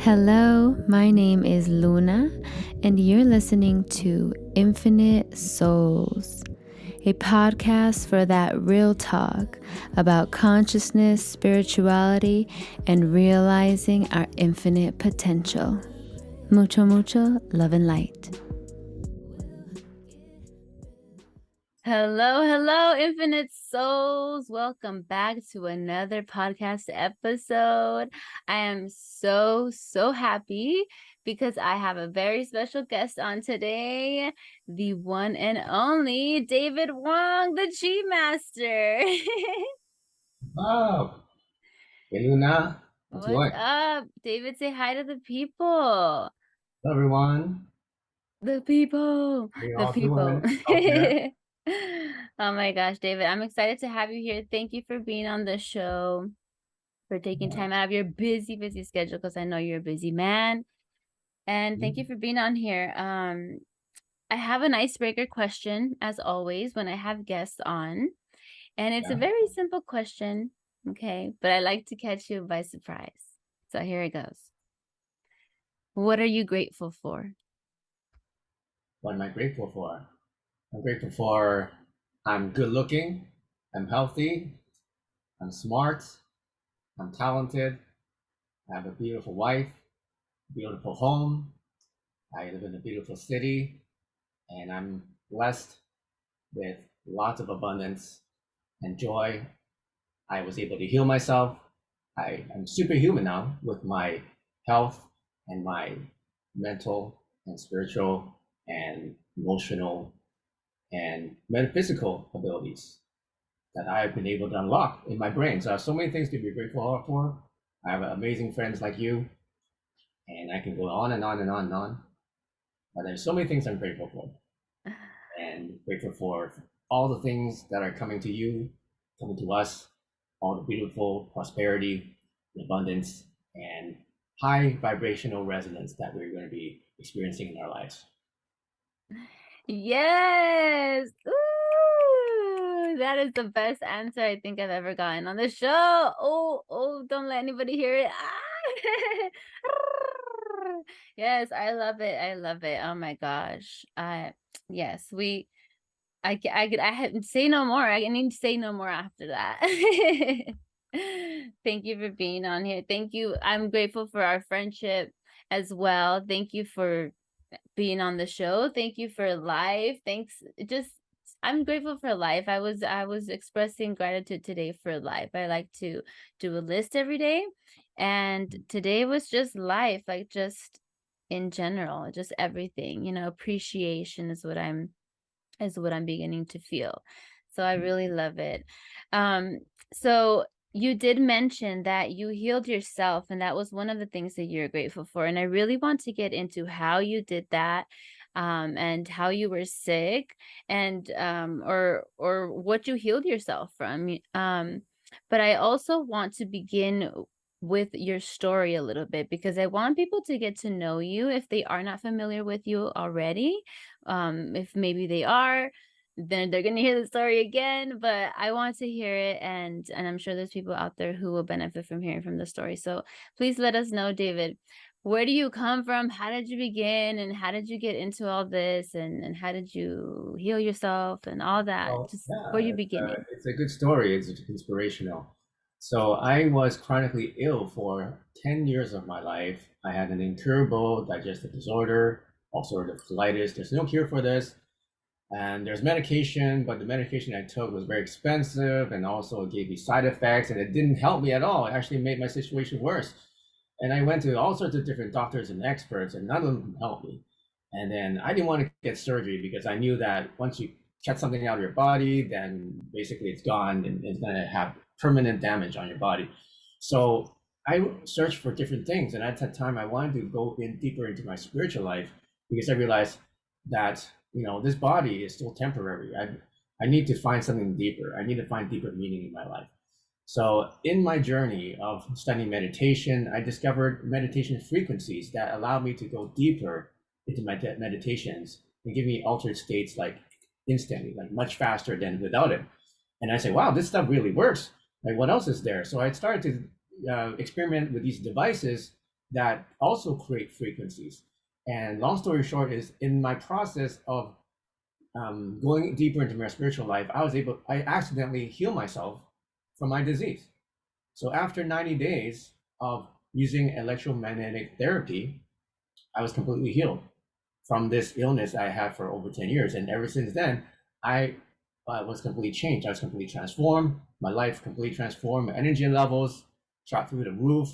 Hello, my name is Luna, and you're listening to Infinite Souls, a podcast for that real talk about consciousness, spirituality, and realizing our infinite potential. Mucho, mucho love and light. Hello, Infinite Souls. Welcome back to another podcast episode. I am so happy because I have a very special guest on today, the one and only David Wong, the Chi Master. Oh, hey Luna, what's What's going? up? David, say hi to the people. Hello everyone. The people. How you The all people. doing out there? Oh my gosh, David, I'm excited to have you here. Thank you for being on the show, for taking Yeah. time out of your busy schedule, because I know you're a busy man. And thank you for being on here. I have an icebreaker question, as always, when I have guests on. And it's a Yeah. very simple question, okay? But I like to catch you by surprise. So here it goes. What are you grateful for? What am I grateful for? I'm grateful for I'm good looking, I'm healthy, I'm smart, I'm talented, I have a beautiful wife, beautiful home, I live in a beautiful city, and I'm blessed with lots of abundance and joy. I was able to heal myself. I am superhuman now with my health and my mental and spiritual and emotional and metaphysical abilities that I've been able to unlock in my brain. So I have so many things to be grateful for. I have amazing friends like you, and I can go on and on and on and on. But there's so many things I'm grateful for, and grateful for all the things that are coming to you, coming to us, all the beautiful prosperity, abundance, and high vibrational resonance that we're going to be experiencing in our lives. Yes. Ooh, that is the best answer I think I've ever gotten on the show. Oh, don't let anybody hear it. Ah. Yes, I love it. I love it. Oh my gosh. Yes, I had say no more. I need to say no more after that. Thank you for being on here. Thank you. I'm grateful for our friendship as well. Thank you for being on the show. Thank you for life. Thanks. Just I'm grateful for life. I was expressing gratitude today for life. I like to do a list every day, and today was just life, like just in general, just everything. Appreciation is what I'm beginning to feel. So I really love it. So you did mention that you healed yourself, and that was one of the things that you're grateful for. And I really want to get into how you did that, and how you were sick, and or what you healed yourself from. But I also want to begin with your story a little bit, because I want people to get to know you if they are not familiar with you already. If maybe they are, then they're gonna hear the story again, but I want to hear it, and I'm sure there's people out there who will benefit from hearing from the story. So please let us know, David, where do you come from? How did you begin, and how did you get into all this, and how did you heal yourself and all that? Well, Just where yeah, you beginning? it's a good story. It's inspirational. So I was chronically ill for 10 years of my life. I had an incurable digestive disorder, ulcerative colitis. There's no cure for this. And there's medication, but the medication I took was very expensive and also it gave me side effects and it didn't help me at all. It actually made my situation worse. And I went to all sorts of different doctors and experts and none of them helped me. And then I didn't want to get surgery because I knew that once you cut something out of your body, then basically it's gone and it's going to have permanent damage on your body. So I searched for different things. And at that time, I wanted to go in deeper into my spiritual life because I realized that this body is still temporary. I need to find something deeper. I need to find deeper meaning in my life. So in my journey of studying meditation, I discovered meditation frequencies that allow me to go deeper into my meditations and give me altered states like instantly, like much faster than without it. And I say, wow, this stuff really works. Like what else is there? So I started to experiment with these devices that also create frequencies. And long story short is in my process of going deeper into my spiritual life, I accidentally heal myself from my disease. So after 90 days of using electromagnetic therapy, I was completely healed from this illness I had for over 10 years. And ever since then, I was completely changed. I was completely transformed. My life completely transformed. My energy levels shot through the roof.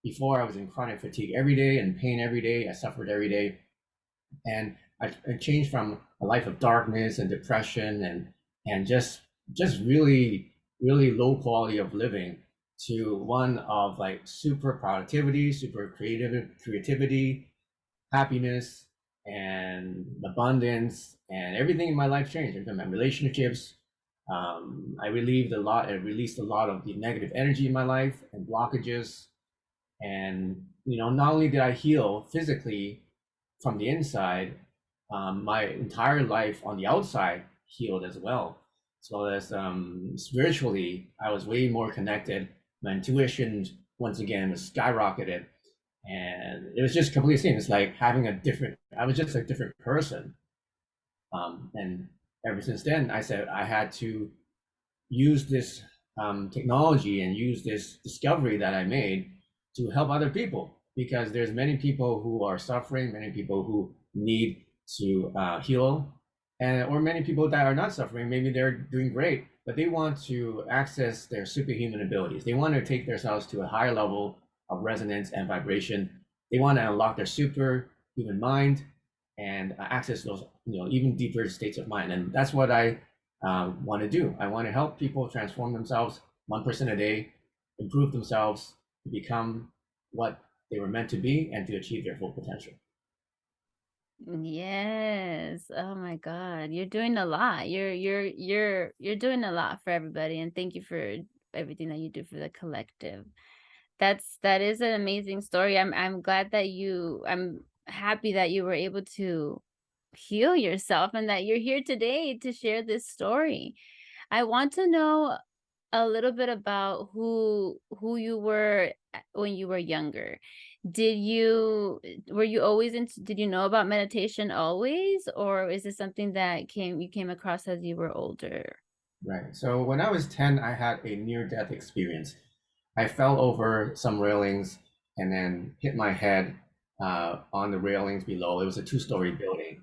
Before, I was in chronic fatigue every day and pain every day. I suffered every day. And I changed from a life of darkness and depression and just really low quality of living to one of like super productivity, super creativity, happiness, and abundance, and everything in my life changed. Even my relationships, I relieved a lot. I released a lot of the negative energy in my life and blockages. And not only did I heal physically from the inside, my entire life on the outside healed as well. So as spiritually, I was way more connected. My intuition once again was skyrocketed, and it was just completely same. It's like having a different. I was just a different person. And ever since then, I said I had to use this technology and use this discovery that I made to help other people, because there's many people who are suffering, many people who need to heal, and or many people that are not suffering. Maybe they're doing great, but they want to access their superhuman abilities. They want to take themselves to a higher level of resonance and vibration. They want to unlock their superhuman mind and access those even deeper states of mind. And that's what I want to do. I want to help people transform themselves 1% a day, improve themselves to become what they were meant to be and to achieve their full potential. Yes. Oh my God. You're doing a lot. You're doing a lot for everybody, and thank you for everything that you do for the collective. That is an amazing story. I'm glad that I'm happy that you were able to heal yourself and that you're here today to share this story. I want to know a little bit about who you were when you were younger. Did you were you always into did you know about meditation always, or is it something that you came across as you were older? Right. So when I was 10, I had a near death experience. I fell over some railings and then hit my head on the railings below. It was a two-story building.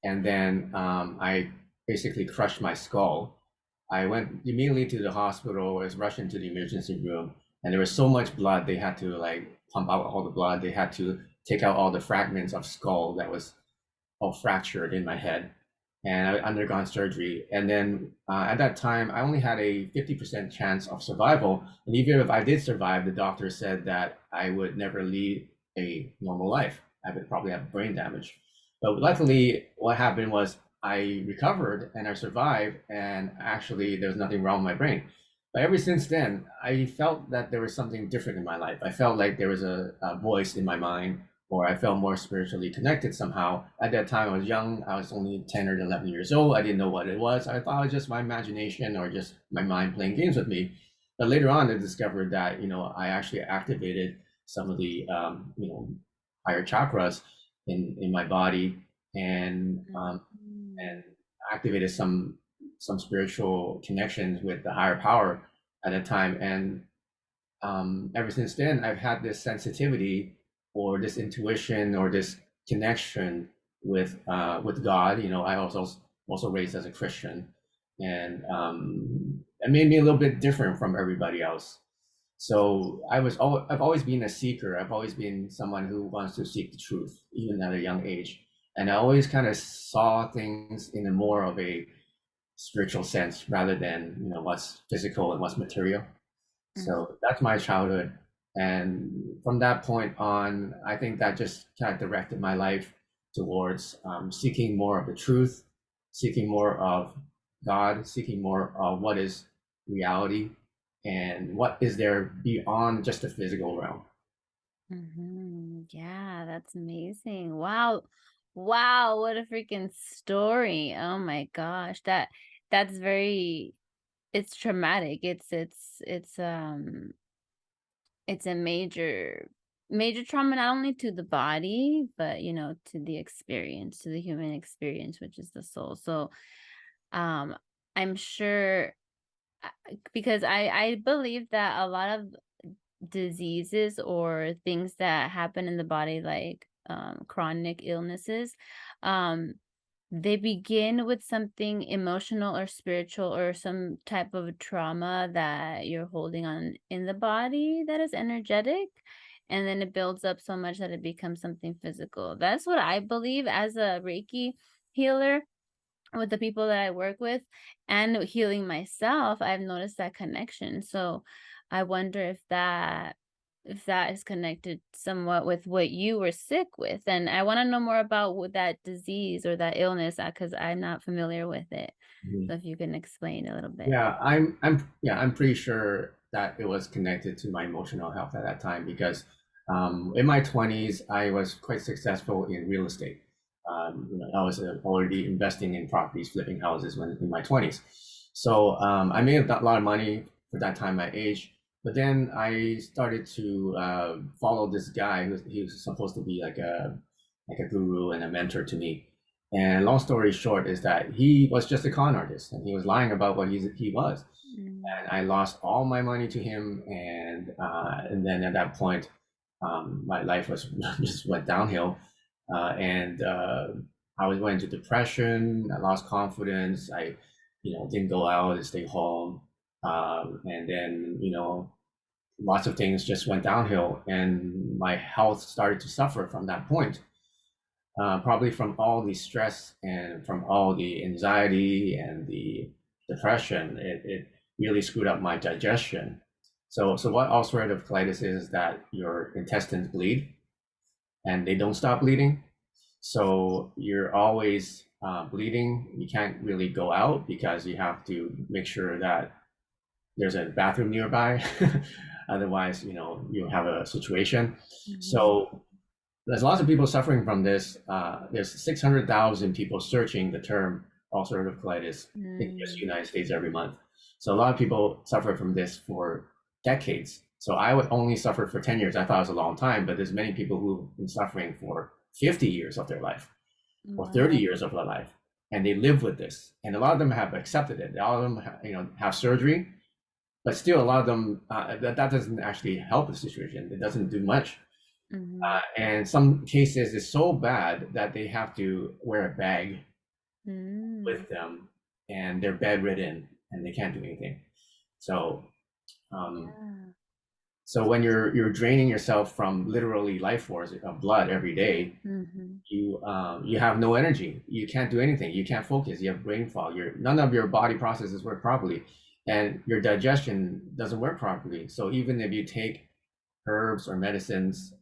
And then I basically crushed my skull. I went immediately to the hospital. I was rushed into the emergency room, and there was so much blood, they had to like pump out all the blood. They had to take out all the fragments of skull that was all fractured in my head, and I undergone surgery. And then at that time, I only had a 50% chance of survival. And even if I did survive, the doctor said that I would never lead a normal life. I would probably have brain damage. But luckily, what happened was I recovered and I survived, and actually, there was nothing wrong with my brain. But ever since then, I felt that there was something different in my life. I felt like there was a voice in my mind, or I felt more spiritually connected somehow. At that time, I was young. I was only 10 or 11 years old. I didn't know what it was. I thought it was just my imagination or just my mind playing games with me. But later on, I discovered that, I actually activated some of the, higher chakras in my body, and activated some spiritual connections with the higher power at that time. And ever since then, I've had this sensitivity or this intuition or this connection with God. I also raised as a Christian, and it made me a little bit different from everybody else. So I've always been a seeker. I've always been someone who wants to seek the truth, even at a young age. And I always kind of saw things in a more of a spiritual sense rather than what's physical and what's material. Mhm. So that's my childhood. And from that point on, I think that just kind of directed my life towards seeking more of the truth, seeking more of God, seeking more of what is reality and what is there beyond just the physical realm. Yeah, that's amazing. Wow. Wow, what a freaking story. Oh my gosh. That's very it's traumatic. It's a major major trauma not only to the body, but to the experience, to the human experience, which is the soul. So um I'm sure, because I believe that a lot of diseases or things that happen in the body, like chronic illnesses, um they begin with something emotional or spiritual or some type of trauma that you're holding on in the body that is energetic, and then it builds up so much that it becomes something physical. That's what I believe as a Reiki healer. With the people that I work with and healing myself, I've noticed that connection. So I wonder if that is connected somewhat with what you were sick with. And I want to know more about what that disease or that illness, because I'm not familiar with it. Mhm. So if you can explain a little bit. I'm pretty sure that it was connected to my emotional health at that time because in my 20s I was quite successful in real estate. I was already investing in properties, flipping houses when in my 20s. So I made a lot of money for that time, my age. But then I started to follow this guy he was supposed to be like a guru and a mentor to me. And long story short is that he was just a con artist and he was lying about what he was. Mm. And I lost all my money to him. And then at that point, my life was just went downhill. And I was going into depression. I lost confidence. I, didn't go out and stay home. And then, lots of things just went downhill and my health started to suffer from that point, probably from all the stress and from all the anxiety and the depression. It really screwed up my digestion. So what ulcerative colitis is that your intestines bleed and they don't stop bleeding. So you're always bleeding. You can't really go out because you have to make sure that there's a bathroom nearby. Otherwise, you have a situation. Mhm. So there's lots of people suffering from this. There's 600,000 people searching the term ulcerative colitis in just the Mm. United States every month. So a lot of people suffer from this for decades. So I would only suffer for 10 years. I thought it was a long time, but there's many people who've been suffering for 50 years of their life or 30 Wow. years of their life. And they live with this. And a lot of them have accepted it. A lot of them, have surgery, but still a lot of them, that doesn't actually help the situation. It doesn't do much. Mhm. And some cases it's so bad that they have to wear a bag Mm. with them and they're bedridden and they can't do anything. So um, Yeah. so when you're draining yourself from literally life force of blood every day, Mhm. you have no energy. You can't do anything. You can't focus. You have brain fog. None of your body processes work properly, and your digestion doesn't work properly. So even if you take herbs or medicines,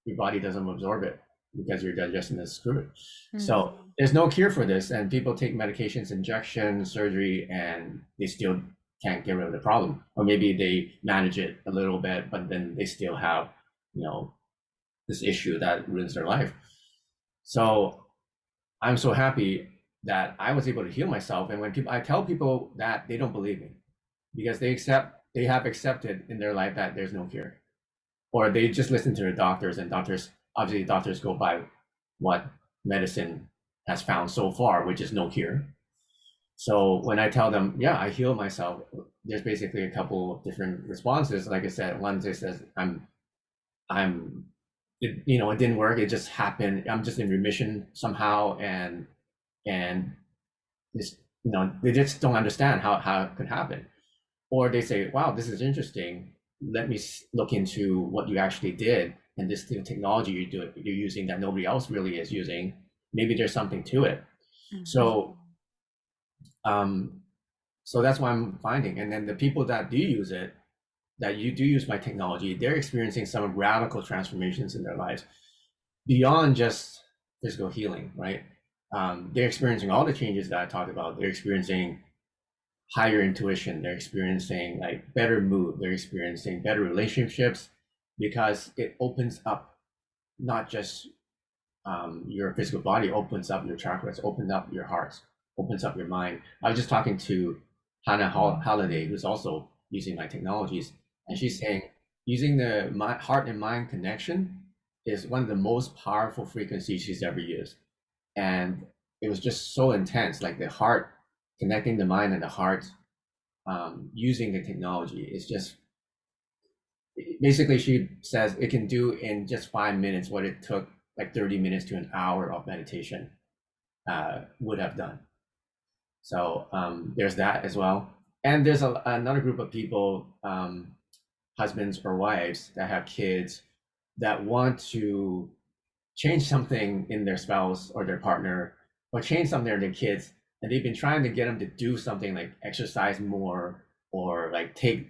your body doesn't absorb it because your digestion is screwed. So Mhm. there's no cure for this, and people take medications, injection, surgery, and they still can't get rid of the problem. Or maybe they manage it a little bit, but then they still have, you know, this issue that ruins their life. So I'm so happy that I was able to heal myself. And when I tell people that, they don't believe me because they have accepted in their life that there's no cure, or they just listen to their doctors, and doctors go by what medicine has found so far, which is no cure. So when I tell them, yeah, I heal myself, there's basically a couple of different responses. Like I said, one says, I'm, it didn't work. It just happened. I'm just in remission somehow, and this, they just don't understand how it could happen. Or they say, wow, this is interesting. Let me look into what you actually did and this technology you're using that nobody else really is using. Maybe there's something to it. Mhm. So um, so that's what I'm finding. And then the people that do use it, that you do use my technology, they're experiencing some radical transformations in their lives beyond just physical healing, right? They're experiencing all the changes that I talked about. They're experiencing higher intuition. They're experiencing like better mood. They're experiencing better relationships because it opens up not just your physical body, opens up your chakras, opens up your hearts, opens up your mind. I was just talking to Hannah Holiday, who's also using my technologies, and she's saying using the heart and mind connection is one of the most powerful frequencies she's ever used. And it was just so intense, like the heart connecting the mind and the heart, using the technology is just basically, she says it can do in just 5 minutes what it took like 30 minutes to an hour of meditation would have done. So there's that as well. And there's another group of people, husbands or wives that have kids that want to change something in their spouse or their partner, or change something in their kids, and they've been trying to get them to do something like exercise more, or like take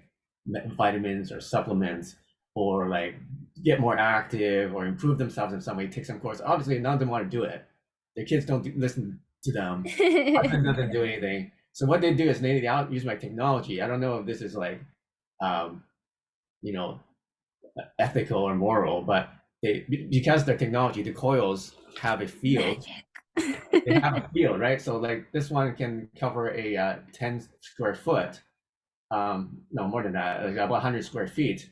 vitamins or supplements, or like get more active or improve themselves in some way, take some course. Obviously none of them want to do it. Their kids don't listen to them. Husband doesn't do anything. So what they do is they use my technology. I don't know if this is like um, you know ethical or moral, but they, because their technology, the coils have a field. They have a field, right? So like this one can cover a 10 square foot, no more than that, like about 100 square feet.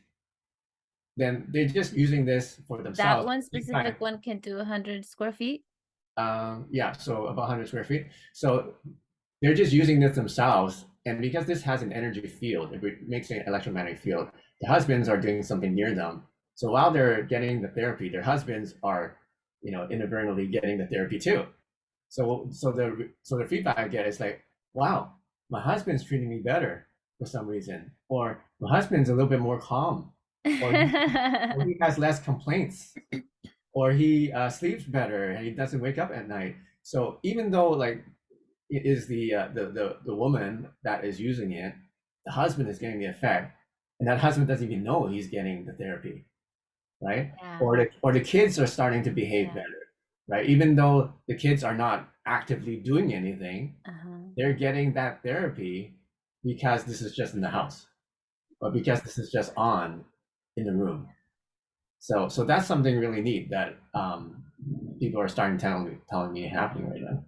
Then they're just using this for That themselves. one specific one can do 100 square feet. Yeah, so about 100 square feet. So they're just using this themselves. And because this has an energy field, it makes an electromagnetic field, the husbands are doing something near them. So while they're getting the therapy, their husbands are, inadvertently getting the therapy too. So the feedback I get is like, wow, my husband's treating me better for some reason, or my husband's a little bit more calm, or he has less complaints, or he sleeps better and he doesn't wake up at night. So even though like it is the woman that is using it, the husband is getting the effect, and that husband doesn't even know he's getting the therapy, right? Yeah. Or the kids are starting to behave Yeah. better, right? Even though the kids are not actively doing anything, Uh-huh. they're getting that therapy because this is just in the house, or because this is just on in the room. So that's something really neat that people are starting telling me happening right now.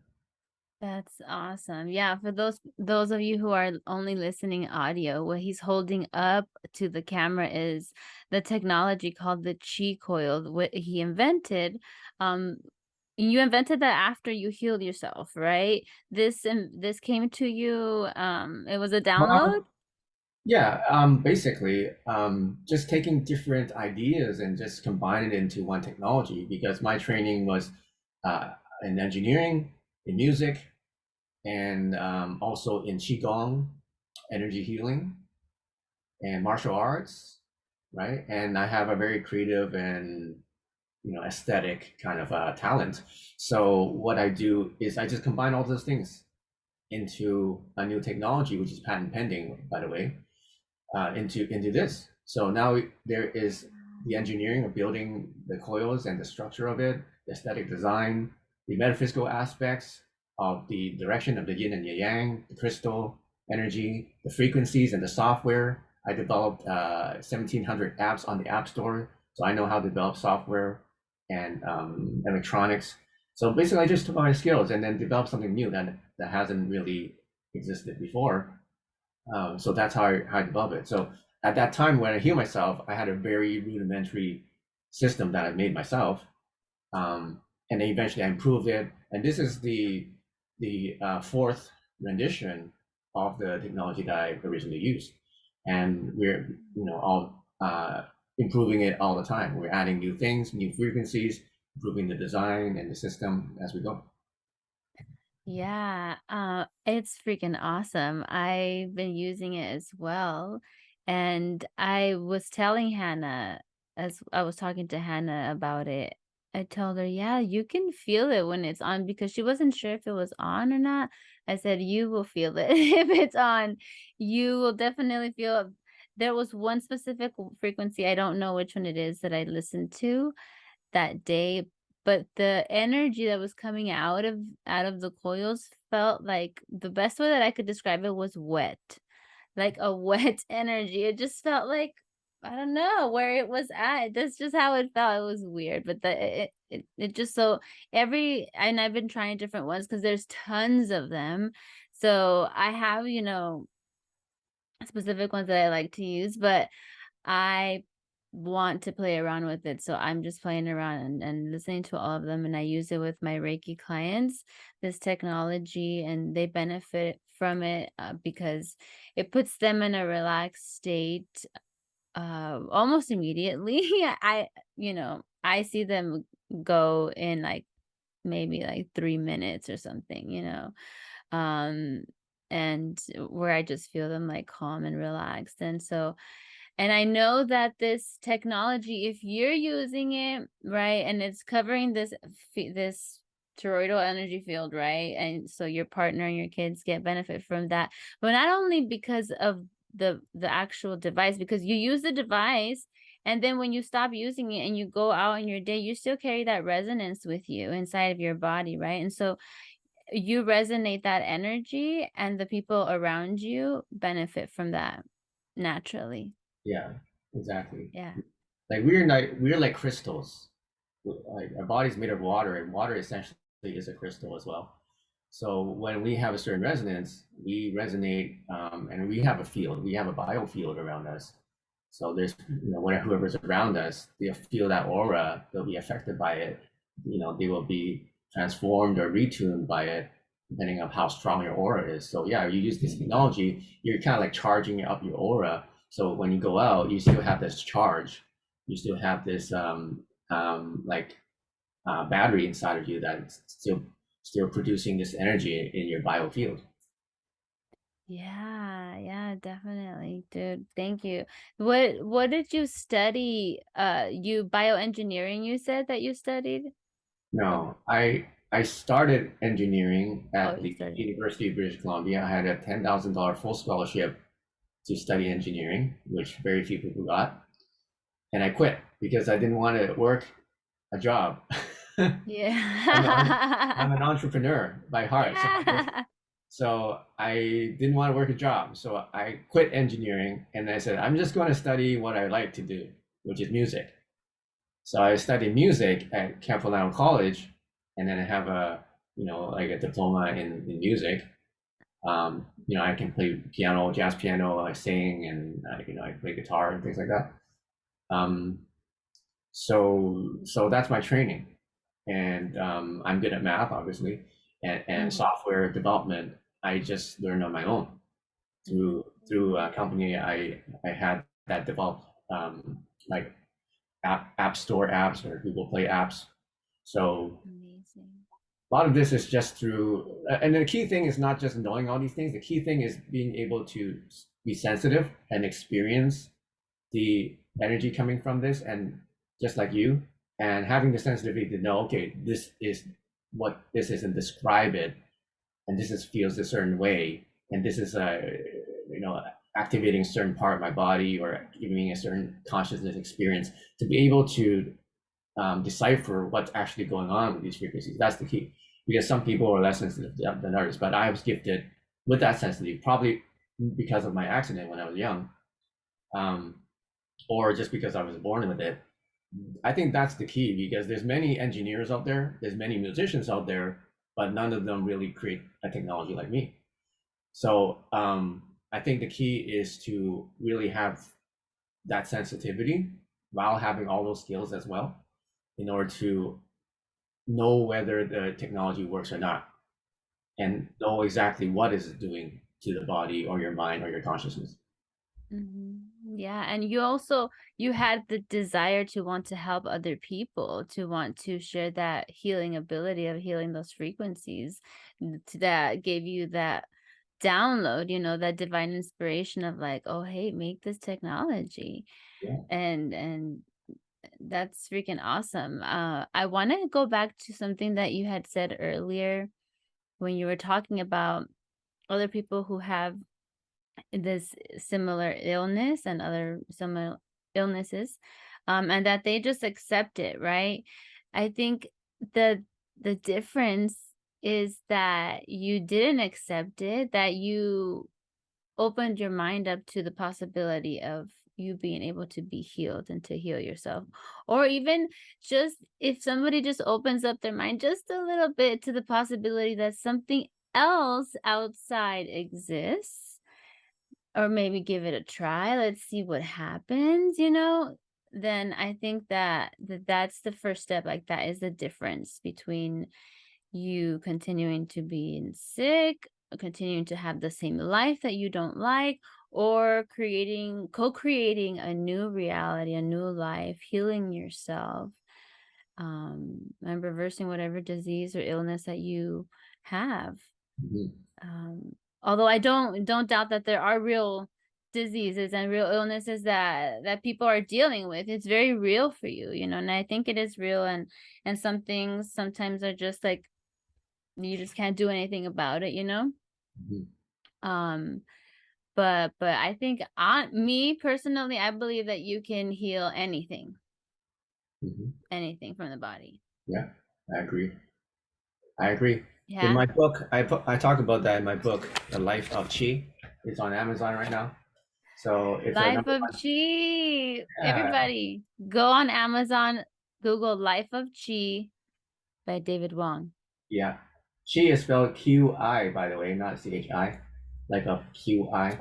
That's awesome. Yeah, for those of you who are only listening audio, what he's holding up to the camera is the technology called the chi coil, what he invented. Um, you invented that after you healed yourself, right? This came to you, it was a download? Well, yeah, basically, just taking different ideas and just combining it into one technology, because my training was uh, in engineering, in music, and also in qigong, energy healing, and martial arts, right? And I have a very creative and aesthetic kind of talent. So what I do is I just combine all those things into a new technology, which is patent pending, by the way, into this. So now there is the engineering of building the coils and the structure of it, the aesthetic design, the metaphysical aspects of the direction of the yin and the yang, the crystal energy, the frequencies, and the software. I developed 1,700 apps on the App Store, so I know how to develop software and electronics. So basically, I just took my skills and then developed something new that hasn't really existed before. So that's how I developed it. So at that time when I healed myself, I had a very rudimentary system that I made myself, and then eventually I improved it. And this is the fourth rendition of the technology that I originally used, and we're all improving it all the time. We're adding new things, new frequencies, improving the design and the system as we go. Yeah, it's freaking awesome. I've been using it as well. And I was telling Hannah, as I was talking to Hannah about it, I told her, yeah, you can feel it when it's on, because she wasn't sure if it was on or not. I said, you will feel it if it's on. You will definitely feel it. There was one specific frequency, I don't know which one it is, that I listened to that day, but the energy that was coming out of the coils felt like, the best way that I could describe it was wet, like a wet energy. It just felt like, I don't know where it was at. That's just how it felt. It was weird, but it just, so every, and I've been trying different ones because there's tons of them. So I have, specific ones that I like to use, but I want to play around with it. So I'm just playing around and listening to all of them. And I use it with my Reiki clients, this technology, and they benefit from it because it puts them in a relaxed state almost immediately. I see them go in like maybe like 3 minutes or something, um, and where I just feel them like calm and relaxed. And I know that this technology, if you're using it, right, and it's covering this toroidal energy field, right? And so your partner and your kids get benefit from that. But not only because of the actual device, because you use the device and then when you stop using it and you go out in your day, you still carry that resonance with you inside of your body, right? And so you resonate that energy and the people around you benefit from that naturally. Yeah, exactly. Yeah. Like we're like crystals. Like our body's made of water, and water essentially is a crystal as well. So when we have a certain resonance, we resonate, and we have a field. We have a biofield around us. So there's, whoever's around us, they'll feel that aura. They'll be affected by it. They will be transformed or retuned by it, depending on how strong your aura is. So yeah, you use this technology, you're kind of like charging up your aura. So when you go out, you still have this charge. You still have this like battery inside of you that's still producing this energy in your biofield. Yeah, yeah, definitely, dude. Thank you. What did you study? You bioengineering, you said that you studied? Or No, I started engineering oh, at you the studied. University of British Columbia. I had a $10,000 full scholarship to study engineering, which very few people got, and I quit because I didn't want to work a job. I'm Yeah. an entrepreneur by heart, so Yeah. I didn't want to work a job. So I quit engineering and I said, I'm just going to study what I like to do, which is music. So I studied music at Camp College, and then I have like a diploma in music. I can play piano, jazz piano, I sing, and I play guitar and things like that. Um, so that's my training, and I'm good at math, obviously, and Mhm. software development. I just learned on my own through a company I had that developed like app store apps or Google Play apps. So Amazing. a lot of this is just through, and the key thing is not just knowing all these things. The key thing is being able to be sensitive and experience the energy coming from this, and just like you, and having the sensitivity to know, okay, this is what this is, and describe it, and this is feels a certain way, and this is you know activating a certain part of my body or giving me a certain consciousness experience to be able to decipher what's actually going on with these frequencies. That's the key. Because some people are less sensitive than others, but I was gifted with that sensitivity, probably because of my accident when I was young, um, or just because I was born with it. I think that's the key because there's many engineers out there, there's many musicians out there, but none of them really create a technology like me. So I think the key is to really have that sensitivity while having all those skills as well in order to know whether the technology works or not and know exactly what is it doing to the body or your mind or your consciousness. Yeah, and you had the desire to want to help other people, to want to share that healing ability of healing those frequencies that gave you that download, that divine inspiration of like, oh, hey, make this technology. Yeah. And that's freaking awesome. I want to go back to something that you had said earlier when you were talking about other people who have this similar illness and other similar illnesses, and that they just accept it, right? I think the the difference is that you didn't accept it, that you opened your mind up to the possibility of you being able to be healed and to heal yourself. Or even just if somebody just opens up their mind just a little bit to the possibility that something else outside exists, or maybe give it a try. Let's see what happens. then I think that that's the first step. Like that is the difference between you continuing to be sick, continuing to have the same life that you don't like, or co-creating a new reality, a new life, healing yourself, and reversing whatever disease or illness that you have. Mhm. Although I don't doubt that there are real diseases and real illnesses that people are dealing with. It's very real for you, and I think it is real, and some things sometimes are just like you just can't do anything about it. Mhm. Um, but I think on me personally, I believe that you can heal Mhm. anything from the body. Yeah, I agree. I agree. In Yeah. my book, I talk about that in my book, The Life of Chi. It's on Amazon right now. So it's a Life number of one. Chi. Yeah, Everybody, go on Amazon, Google Life of Chi by David Wong. yeah. Chi is spelled QI, by the way, not CHI, like a QI.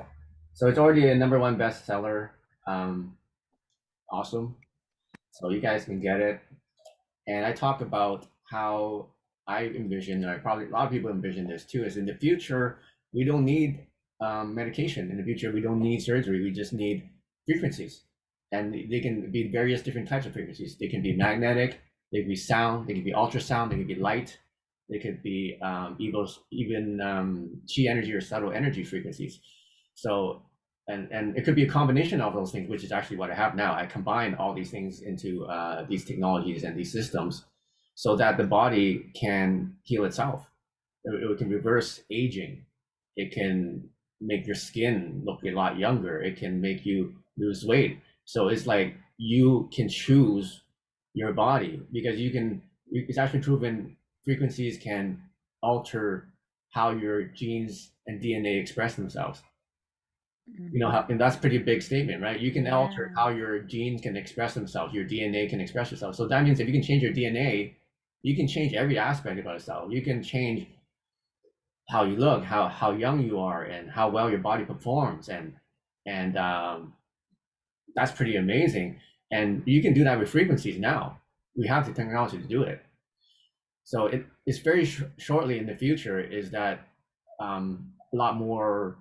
So it's already a number one bestseller. Um, awesome. So you guys can get it. And I talk about how I envision, or probably a lot of people envision this too, is in the future, we don't need medication. In the future, we don't need surgery. We just need frequencies. And they can be various different types of frequencies. They can be magnetic, they can be sound, they can be ultrasound, they can be light, they could be even chi energy or subtle energy frequencies. So and it could be a combination of those things, which is actually what I have now. I combine all these things into these technologies and these systems so that the body can heal itself. It can reverse aging. It can make your skin look a lot younger. It can make you lose weight. So it's like you can choose your body because it's actually proven frequencies can alter how your genes and DNA express themselves. Mhm. And that's a pretty big statement, right? You can alter Yeah. how your genes can express themselves, your DNA can express itself. So that means if you can change your DNA, you can change every aspect about yourself. You can change how you look, how young you are, and how well your body performs, and that's pretty amazing. And you can do that with frequencies now. We have the technology to do it. So it's very shortly in the future is that a lot more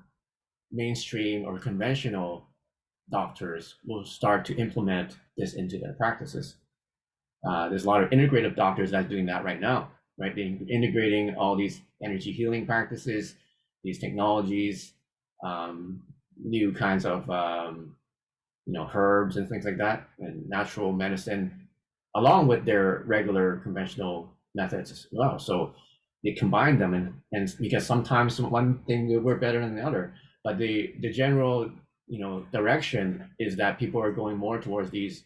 mainstream or conventional doctors will start to implement this into their practices. There's a lot of integrative doctors that's doing that right now, right? They're integrating all these energy healing practices, these technologies, new kinds of herbs and things like that, and natural medicine, along with their regular conventional methods as well. So they combine them, and because sometimes one thing will work better than the other, but the general direction is that people are going more towards these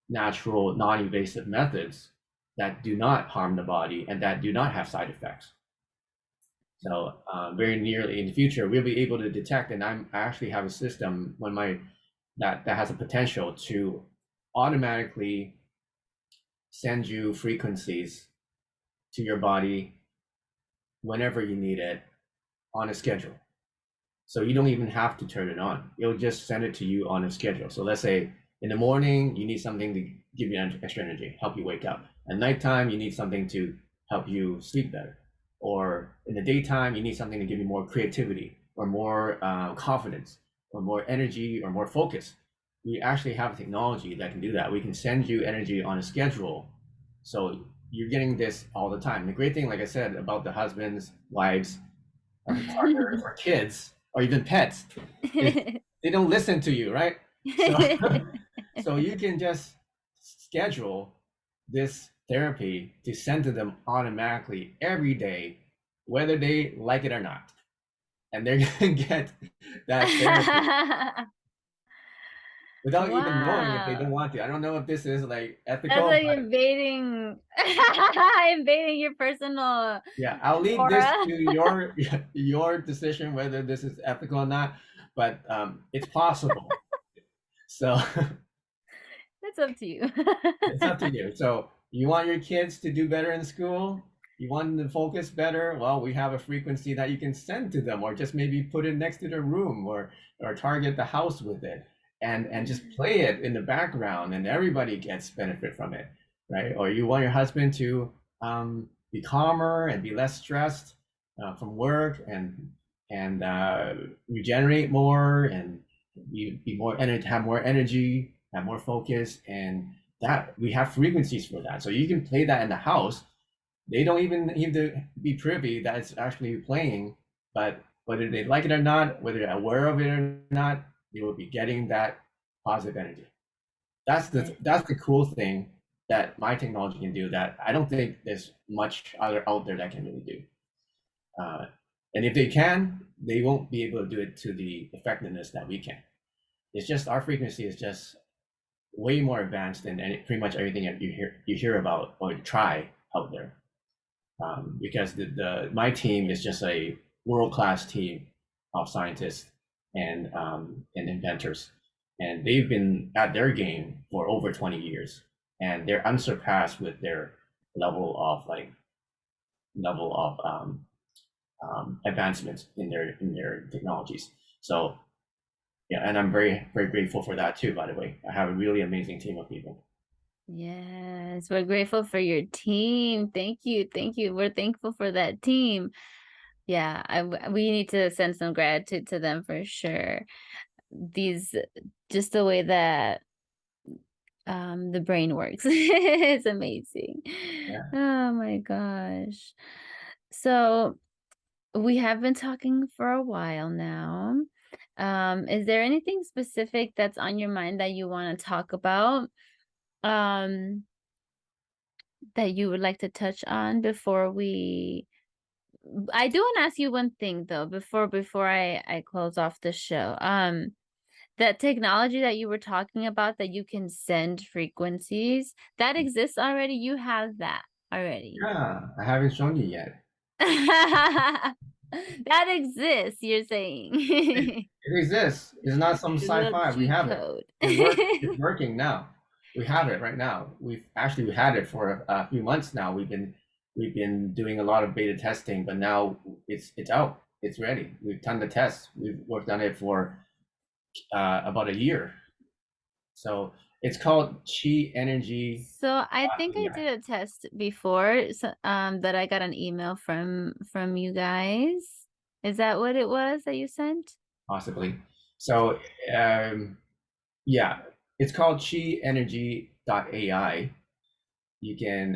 natural, non-invasive methods that do not harm the body and that do not have side effects. So very nearly in the future, we'll be able to detect, and I actually have a system that has a potential to automatically send you frequencies to your body whenever you need it on a schedule. So you don't even have to turn it on. It'll just send it to you on a schedule. So let's say in the morning, you need something to give you extra energy, help you wake up. At nighttime, you need something to help you sleep better. Or in the daytime, you need something to give you more creativity or more confidence or more energy or more focus. We actually have technology that can do that. We can send you energy on a schedule. So you're getting this all the time. The great thing, like I said, about the husbands, wives, partners or kids or even pets is they don't listen to you, right? So so you can just schedule this therapy to send to them automatically every day, whether they like it or not. And they're gonna get that therapy without even knowing if they don't Wow. want to. I don't know if this is like That's ethical, like but invading invading your personal yeah, I'll leave this aura. to your decision whether this is ethical or not. But it's possible. So It's up to you. it's up to you. So you want your kids to do better in school? You want them to focus better? Well, we have a frequency that you can send to them, or just maybe put it next to their room, or target the house with it. and just play it in the background, and everybody gets benefit from it, right? Or you want your husband to be calmer and be less stressed from work, and regenerate more, and be more energy, have more energy, have more focus, and that we have frequencies for that. So you can play that in the house. They don't even need to be privy that it's actually playing, but whether they like it or not, whether they're aware of it or not, they will be getting that positive energy. That's the cool thing that my technology can do that I don't think there's much other out there that can really do. Uh, and if they can, they won't be able to do it to the effectiveness that we can. It's just our frequency is just way more advanced than pretty much everything that you hear about or try out there. Because my team is just a world-class team of scientists and inventors, and they've been at their game for over 20 years, and they're unsurpassed with their level of advancements in their technologies. So yeah, and I'm very very grateful for that too. By the way, I have a really amazing team of people. Yes, we're grateful for your team. Thank you. Thank you. We're thankful for that team. Yeah, we need to send some gratitude to them for sure. These just the way that the brain works. It's amazing. Yeah. Oh my gosh. So we have been talking for a while now. Is there anything specific that's on your mind that you want to talk about? Um, that you would like to touch on before we I do want to ask you one thing though before I close off the show. That technology that you were talking about that you can send frequencies, that exists already. You have that already. Yeah, I haven't shown you yet. That exists, you're It, saying. it exists. It's not some Your little sci-fi. We cheat have it. code. It's working now. We have it right now. We had it for a few months now. We've been doing a lot of beta testing, but now it's out. It's ready. We've done the tests. We've worked on it for about a year. So it's called Chi Energy So I think I AI, did a test before, so, that I got an email from you guys. Is that what it was that you sent? possibly. So yeah, it's called Chi Energy AI.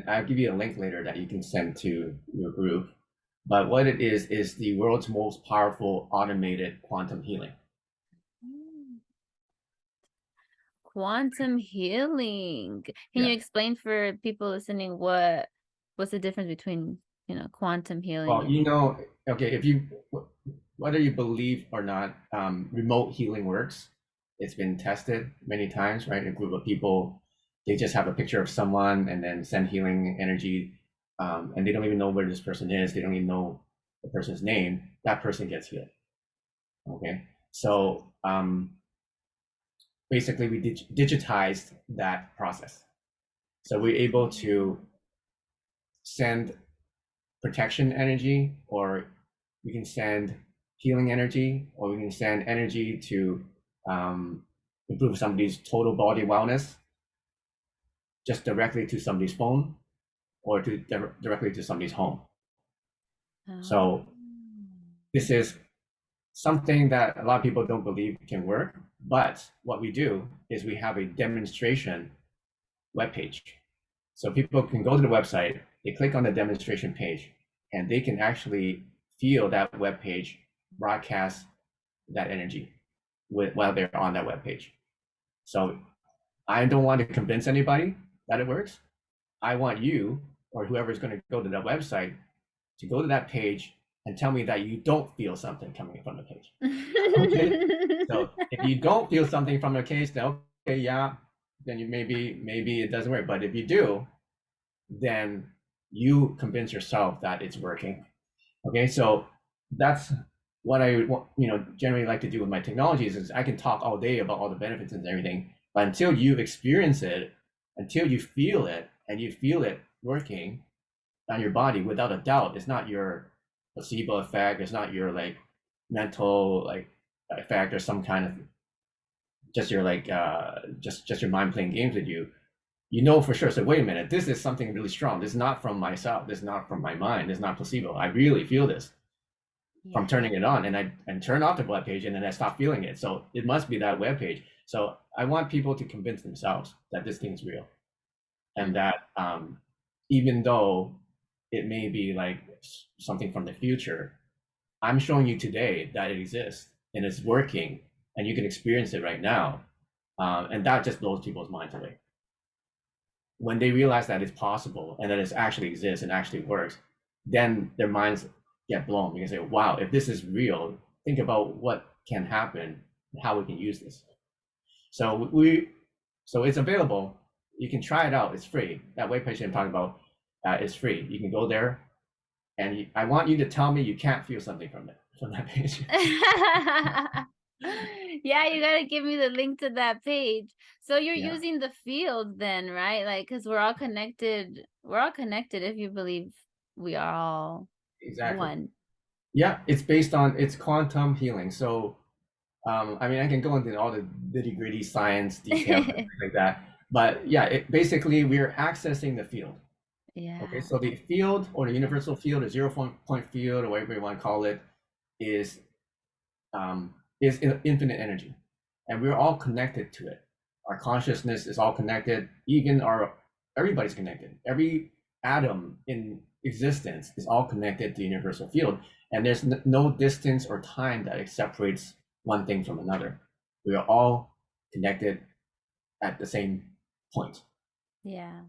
I'll give you a link later that you can send to your group. But what it is the world's most powerful automated quantum healing. Mm. Quantum healing. Can you Yeah. explain for people listening what's the difference between, quantum healing Well, and okay, whether you believe or not, remote healing works. It's been tested many times, right? A group of people, they just have a picture of someone and then send healing energy, and they don't even know where this person is. They don't even know the person's name. That person gets healed. Okay, so basically we digitized that process. So we're able to send protection energy, or we can send healing energy, or we can send energy to improve somebody's total body wellness just directly to somebody's phone or directly to somebody's home. Oh. So this is something that a lot of people don't believe can work. But what we do is we have a demonstration webpage. So people can go to the website, they click on the demonstration page, and they can actually feel that web page broadcast that energy while they're on that web page. So I don't want to convince anybody that it works. I want you or whoever's going to go to that website to go to that page and tell me that you don't feel something coming from the page. Okay. So if you don't feel something from the case, then okay, yeah, then you maybe it doesn't work. But if you do, then you convince yourself that it's working. Okay, so that's what I generally like to do with my technologies is I can talk all day about all the benefits and everything, but until you've experienced it, until you feel it and you feel it working on your body without a doubt, it's not your placebo effect, it's not your like mental like effect or some kind of just your like just your mind playing games with you, you know for sure. So wait a minute, this is something really strong. This is not from myself. This is not from my mind. This is not placebo. I really feel this from Yeah. turning it on, and I and turn off the web page, and then I stop feeling it. So it must be that web page. So I want people to convince themselves that this thing is real, and Mm. that even though it may be like something from the future, I'm showing you today that it exists and it's working, and you can experience it right now, and that just blows people's minds away when they realize that it's possible and that it actually exists and actually works. Then their minds get blown because they say, wow, if this is real, think about what can happen and how we can use this. So so it's available. You can try it out. It's free. That web page I'm talking about is free. You can go there, and I want you to tell me you can't feel something from it from that page. Yeah, you gotta give me the link to that page. So you're Yeah, using the field then, right? Like, because we're all connected. We're all connected if you believe we are all exactly. one. Yeah, it's based on it's quantum healing. So I mean, I can go into all the nitty gritty science details and things like that, but yeah, basically we're accessing the field. Okay, Yeah. so the field or the universal field, or point field, or whatever you want to call it, is infinite energy, and we're all connected to it. Our consciousness is all connected. Even our everybody's connected. Every atom in existence is all connected to the universal field, and there's no distance or time that separates one thing from another. We are all connected at the same point. Yeah.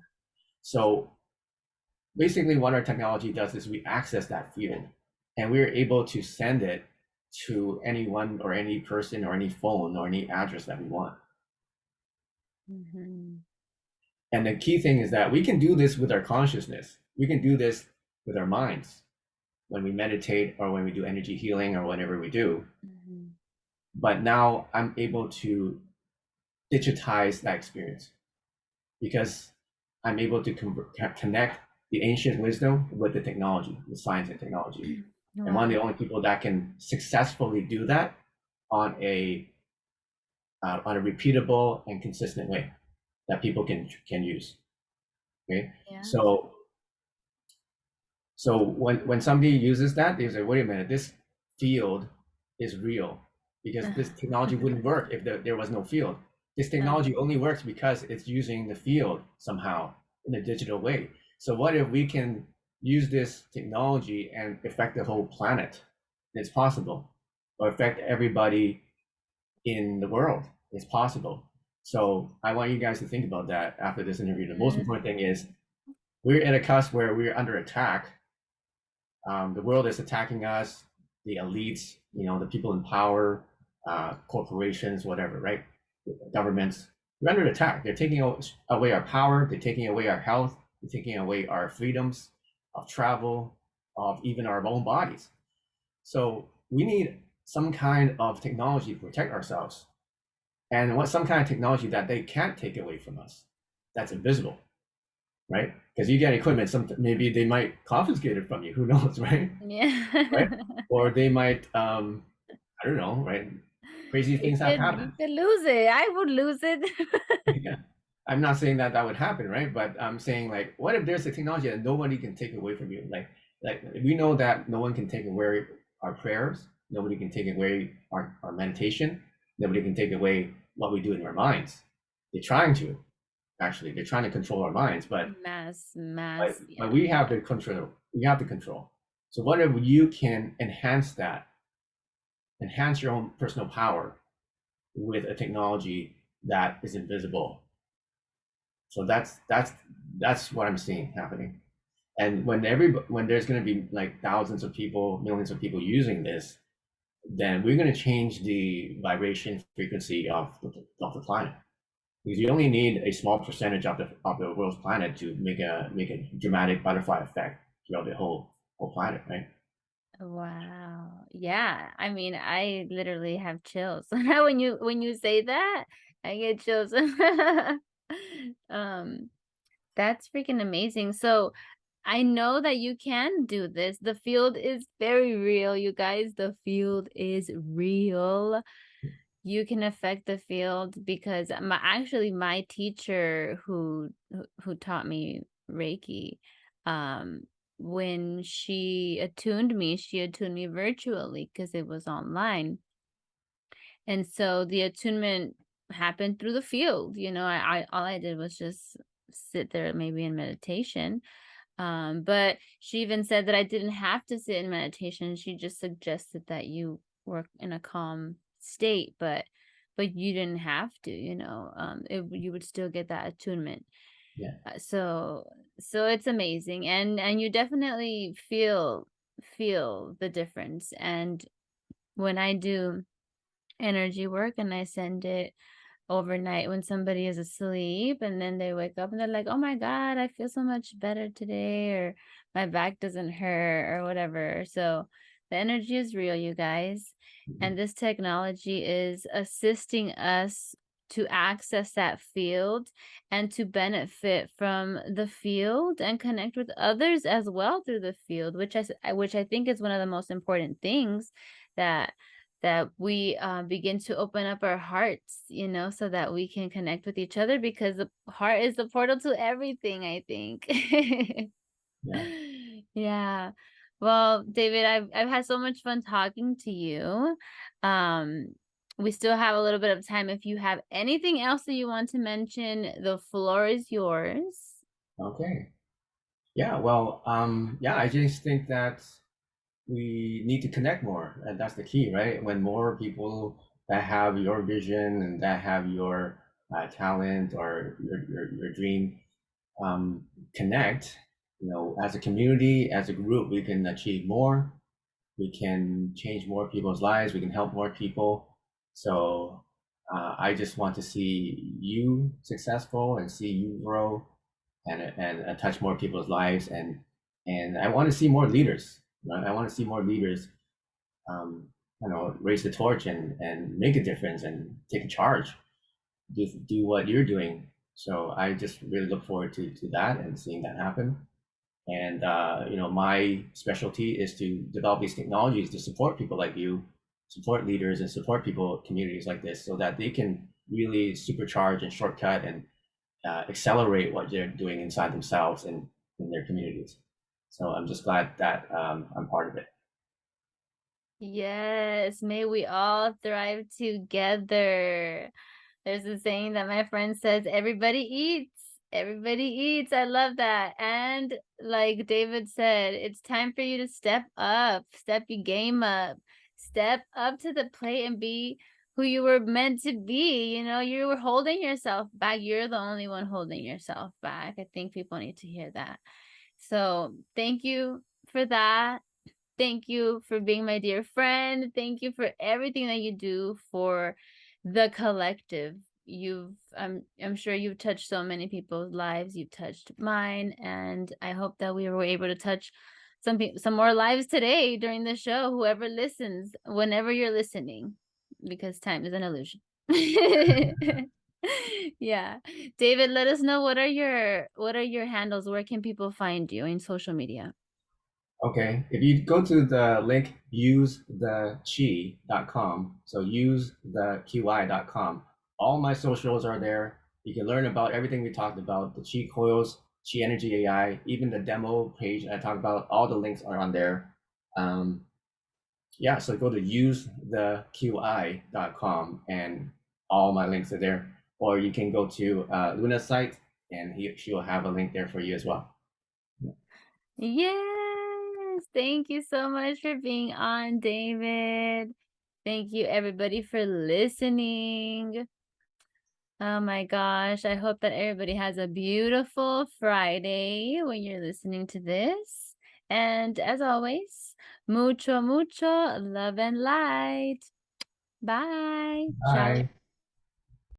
So basically, what our technology does is we access that field, and we're able to send it to anyone or any person or any phone or any address that we want. Hmm. And the key thing is that we can do this with our consciousness. We can do this with our minds when we meditate or when we do energy healing or whatever we do. Hmm. But now I'm able to digitize that experience because I'm able to connect the ancient wisdom with the technology, with science and technology. And one of Wow. the only people that can successfully do that on a repeatable and consistent way that people can use. Okay, Yeah. so when somebody uses that, they say, wait a minute, this field is real because this technology wouldn't work if there was no field. This technology only works because it's using the field somehow in a digital way. So what if we can use this technology and affect the whole planet? It's possible, or affect everybody in the world. It's possible. So I want you guys to think about that after this interview. The most important thing is we're at a cusp where we're under attack. The world is attacking us, the elites, the people in power, corporations, whatever, right? Governments. We're under attack. They're taking away our power. They're taking away our health. They're taking away our freedoms of travel, of even our own bodies. So we need some kind of technology to protect ourselves, and what some kind of technology that they can't take away from us, that's invisible, right? Because you get equipment, maybe they might confiscate it from you. Who knows, right? Right? Yeah. Or they might, I don't know, right? Crazy You things have could you happened. could lose it. I would lose it. Yeah. I'm not saying that that would happen, right? But I'm saying like, what if there's a technology that nobody can take away from you? Like we know that no one can take away our prayers. Nobody can take away our meditation. Nobody can take away what we do in our minds. They're trying to, actually. They're trying to control our minds, but Mass, but yeah. we have the control. We have the control. So what if you can enhance that, enhance your own personal power with a technology that is invisible? So that's what I'm seeing happening. And when there's going to be like thousands of people, millions of people using this, then we're going to change the vibration frequency of the planet, because you only need a small percentage of the world's planet to make a dramatic butterfly effect throughout the whole planet, right? Wow. Yeah. I mean, I literally have chills. When you say that, I get chills. Um, that's freaking amazing. So I know that you can do this. The field is very real, you guys. The field is real. you can affect the field, because my teacher who taught me Reiki, um when she attuned me virtually because it was online. And so the attunement happened through the field. I all I did was just sit there maybe in meditation. But she even said that I didn't have to sit in meditation. She just suggested that you work in a calm state, but you didn't have to, you would still get that attunement. Yeah. So it's amazing, and you definitely feel the difference. And when I do energy work and I send it overnight when somebody is asleep, and then they wake up and they're like, "Oh my God, I feel so much better today," or "My back doesn't hurt," or whatever. So the energy is real, you guys. Mhm. And this technology is assisting us to access that field and to benefit from the field and connect with others as well through the field, which I think is one of the most important things, that we begin to open up our hearts, so that we can connect with each other, because the heart is the portal to everything, I think. Yeah. Yeah. Well, David, I've had so much fun talking to you. Um, we still have a little bit of time. If you have anything else that you want to mention, the floor is yours. Okay. Yeah. Well, yeah, I just think that we need to connect more, and that's the key, right? When more people that have your vision and that have your talent or your dream connect, as a community, as a group, we can achieve more. We can change more people's lives. We can help more people. So I just want to see you successful and see you grow and touch more people's lives. And I want to see more leaders. Right? I want to see more leaders, um, raise the torch and make a difference and take a charge. Do what you're doing. So I just really look forward to that and seeing that happen. And my specialty is to develop these technologies to support people like you, support leaders, and support people, communities like this, so that they can really supercharge and shortcut and accelerate what they're doing inside themselves and in their communities. So I'm just glad that I'm part of it. Yes, may we all thrive together. There's a saying that my friend says, everybody eats. Everybody eats. I love that. And like David said, it's time for you to step up, step your game up, step up to the plate and be who you were meant to be. You were holding yourself back. You're the only one holding yourself back. I think people need to hear that. So thank you for that. Thank you for being my dear friend. Thank you for everything that you do for the collective. I'm sure you've touched so many people's lives. You've touched mine, and I hope that we were able to touch some more lives today during the show. Whoever listens, whenever you're listening, because time is an illusion. Yeah. David, let us know, what are your handles? Where can people find you in social media? Okay, if you go to the link usetheqi.com, so usetheqi.com, all my socials are there. You can learn about everything we talked about, the Qi coils, Qi Energy AI, even the demo page I talked about, all the links are on there. Um, yeah, so go to usetheqi.com and all my links are there. Or you can go to Luna's site and she will have a link there for you as well. Yes. Thank you so much for being on, David. Thank you, everybody, for listening. Oh my gosh. I hope that everybody has a beautiful Friday when you're listening to this. And as always, mucho, mucho love and light. Bye. Ciao. Bye.